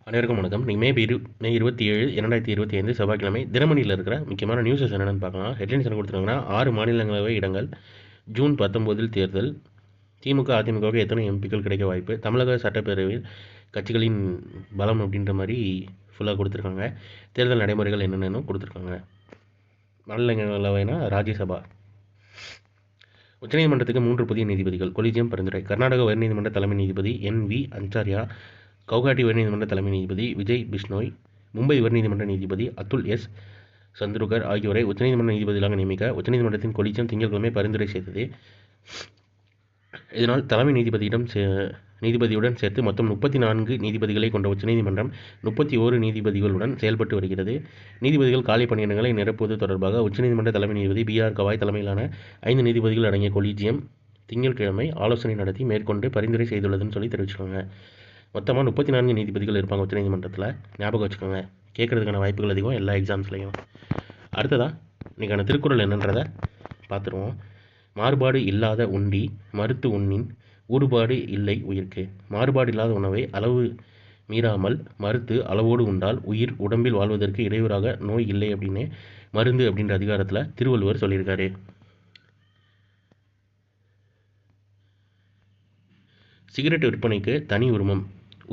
அனைவருக்கும் வணக்கம். இன்னைக்கு மே 27, 2025 செவ்வாய்க்கிழமை. தினமணியில் இருக்கிற முக்கியமான நியூஸஸ் என்னென்னு பார்க்கலாம். ஹெட்லைன்ஸ் என்ன கொடுத்துருக்காங்கன்னா, 6 மாநிலங்களவை இடங்கள், ஜூன் 19 தேர்தல், திமுக அதிமுகவுக்கு எத்தனை எம்பிக்கள் கிடைக்க வாய்ப்பு, தமிழக சட்டப்பேரவையில் கட்சிகளின் பலம் அப்படின்ற மாதிரி ஃபுல்லாக கொடுத்துருக்காங்க. தேர்தல் நடைமுறைகள் என்னென்னு கொடுத்துருக்காங்க. மாநிலங்களவைனா ராஜ்யசபா. உச்சநீதிமன்றத்துக்கு 3 புதிய நீதிபதிகள், கொலிஜியம் பரிந்துரை. கர்நாடக உயர்நீதிமன்ற தலைமை நீதிபதி NV அன்சாரியா, கவுஹாட்டி உயர்நீதிமன்ற தலைமை நீதிபதி விஜய் பிஷ்னோய், மும்பை உயர்நீதிமன்ற நீதிபதி அதுல் எஸ் சந்துருகர் ஆகியோரை உச்சநீதிமன்ற நீதிபதிகளாக நியமிக்க உச்சநீதிமன்றத்தின் கொலிஜியம் திங்கட்கிழமை பரிந்துரை செய்தது. இதனால் தலைமை நீதிபதியுடன் சேர்த்து மொத்தம் 34 நீதிபதிகளை கொண்ட உச்சநீதிமன்றம் 31 நீதிபதிகளுடன் செயல்பட்டு வருகிறது. நீதிபதிகள் காலி பணியிடங்களை நிரப்புவது தொடர்பாக உச்சநீதிமன்ற தலைமை நீதிபதி BR கவாய் தலைமையிலான 5 நீதிபதிகள் அடங்கிய கொலிஜியம் திங்கட்கிழமை ஆலோசனை நடத்தி மேற்கொண்டு பரிந்துரை செய்துள்ளதுன்னு சொல்லி தெரிவிச்சிருக்காங்க. மொத்தமாக 34 நீதிபதிகள் இருப்பாங்க உச்சநீதிமன்றத்தில். ஞாபகம் வச்சுக்கோங்க, கேட்குறதுக்கான வாய்ப்புகள் அதிகம் எல்லா எக்ஸாம்ஸ்லையும். அடுத்ததாக இன்றைக்கான திருக்குறள் என்னன்றதை பார்த்துருவோம். மாறுபாடு இல்லாத உண்டி மறுத்து உண்ணின் ஊறுபாடு இல்லை உயிர்க்கு. மாறுபாடு இல்லாத உணவை அளவு மீறாமல் மறுத்து அளவோடு உண்டால் உயிர் உடம்பில் வாழ்வதற்கு இடையூறாக நோய் இல்லை அப்படின்னு மருந்து அப்படின்ற அதிகாரத்தில் திருவள்ளுவர் சொல்லியிருக்காரு. சிகரெட் விற்பனைக்கு தனி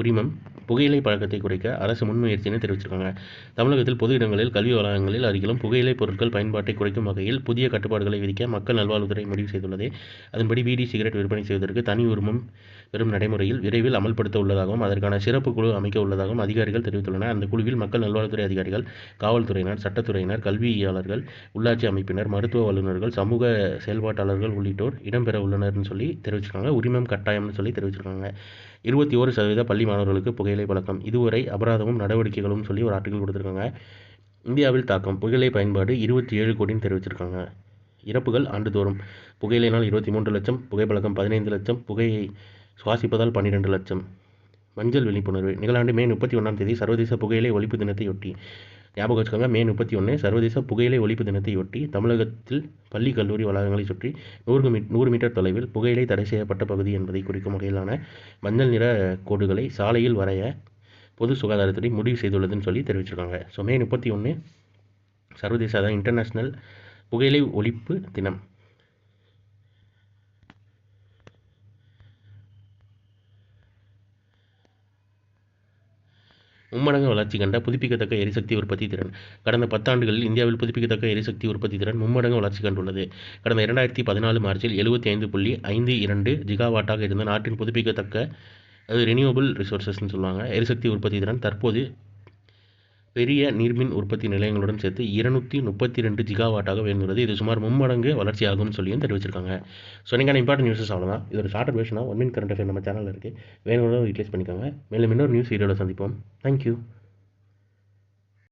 உரிமம் புகையிலை பழக்கத்தை குறைக்க அரசு முன்முயற்சின்னு தெரிவிச்சிருக்காங்க. தமிழகத்தில் பொது இடங்களில், கல்வி வளாகங்களில் அருகிலும் புகையிலை பொருட்கள் பயன்பாட்டை குறைக்கும் வகையில் புதிய கட்டுப்பாடுகளை விதிக்க மக்கள் நல்வாழ்வுத்துறை முடிவு செய்துள்ளது. அதன்படி பீடி சிகரெட் விற்பனை செய்வதற்கு தனி உரிமம் பெறும் நடைமுறையில் விரைவில் அமல்படுத்த உள்ளதாகவும் அதற்கான சிறப்பு குழு அமைக்க உள்ளதாகவும் அதிகாரிகள் தெரிவித்துள்ளனர். அந்த குழுவில் மக்கள் நல்வாழ்வுத்துறை அதிகாரிகள், காவல்துறையினர், சட்டத்துறையினர், கல்வியாளர்கள், உள்ளாட்சி அமைப்பினர், மருத்துவ வல்லுநர்கள், சமூக செயல்பாட்டாளர்கள் உள்ளிட்டோர் இடம்பெற உள்ளனர்னு சொல்லி தெரிவிச்சிருக்காங்க. உரிமம் கட்டாயம்னு சொல்லி தெரிவிச்சிருக்காங்க. 21% பள்ளி மாணவர்களுக்கு புகையிலை பழக்கம், இதுவரை அபராதமும் நடவடிக்கைகளும் சொல்லி ஒரு ஆர்டிகல் கொடுத்துருக்காங்க. இந்தியாவில் தாக்கம், புகையிலை பயன்பாடு 27 கோடின்னு தெரிவிச்சிருக்காங்க. இறப்புகள் ஆண்டுதோறும், புகையிலைனால் 23 லட்சம், புகைப்பழக்கம் 15 லட்சம், புகையை சுவாசிப்பதால் 12 லட்சம். மஞ்சள் விழிப்புணர்வு, நிகழாண்டு மே 31 சர்வதேச புகையிலை ஒழிப்பு தினத்தையொட்டி. ஞாபகம் வச்சுக்கோங்க, மே 31 சர்வதேச புகையிலை ஒழிப்பு தினத்தையொட்டி தமிழகத்தில் பள்ளி, கல்லூரி வளாகங்களை சுற்றி 100 மீட்டர் தொலைவில் புகையிலை தடை செய்யப்பட்ட பகுதி என்பதை குறிக்கும் வகையிலான மஞ்சள் நிற கோடுகளை சாலையில் வரைய பொது சுகாதாரத்துறை முடிவு செய்துள்ளதுன்னு சொல்லி தெரிவிச்சிருக்காங்க. ஸோ மே 31 சர்வதேச இன்டர்நேஷ்னல் புகையிலை ஒழிப்பு தினம். மும்மடங்கு வளர்ச்சி கண்ட புதுப்பிக்கத்தக்க எரிசக்தி உற்பத்தி திறன். கடந்த 10 ஆண்டுகளில் இந்தியாவில் புதுப்பிக்கத்தக்க எரிசக்தி உற்பத்தி திறன் மும்மடங்கு வளர்ச்சி கண்டுள்ளது. கடந்த 2014 மார்ச்சில் 75.52 ஜிகாவாட்டாக இருந்த நாட்டின் புதுப்பிக்கத்தக்க ரினியூவபிள் ரிசோர்சஸ்ன்னு சொல்லுவாங்க எரிசக்தி உற்பத்தி திறன் தற்போது பெரிய நீர்மின் உற்பத்தி நிலையங்களுடன் சேர்த்து 232 ஜிகாவாட்டாக உயர்ந்துள்ளது. இது சுமார் மும்மடங்கு வளர்ச்சி ஆகும்னு சொல்லியும் தெரிவிச்சிருக்காங்க. ஸோ நீங்கள் இம்பார்ட்டன்ட் நியூஸஸ் அவ்வளோதான். இது ஒரு ஷார்ட் வெர்ஷனாக 1 மினிட் கரண்ட் அஃபேர் நம்ம சேனலில் இருக்குது. வேணும்னா யூட்டிலைஸ் பண்ணிக்கோங்க. மேலும் இன்னொரு நியூஸ் வீடியோவில் சந்திப்போம். தேங்க்யூ.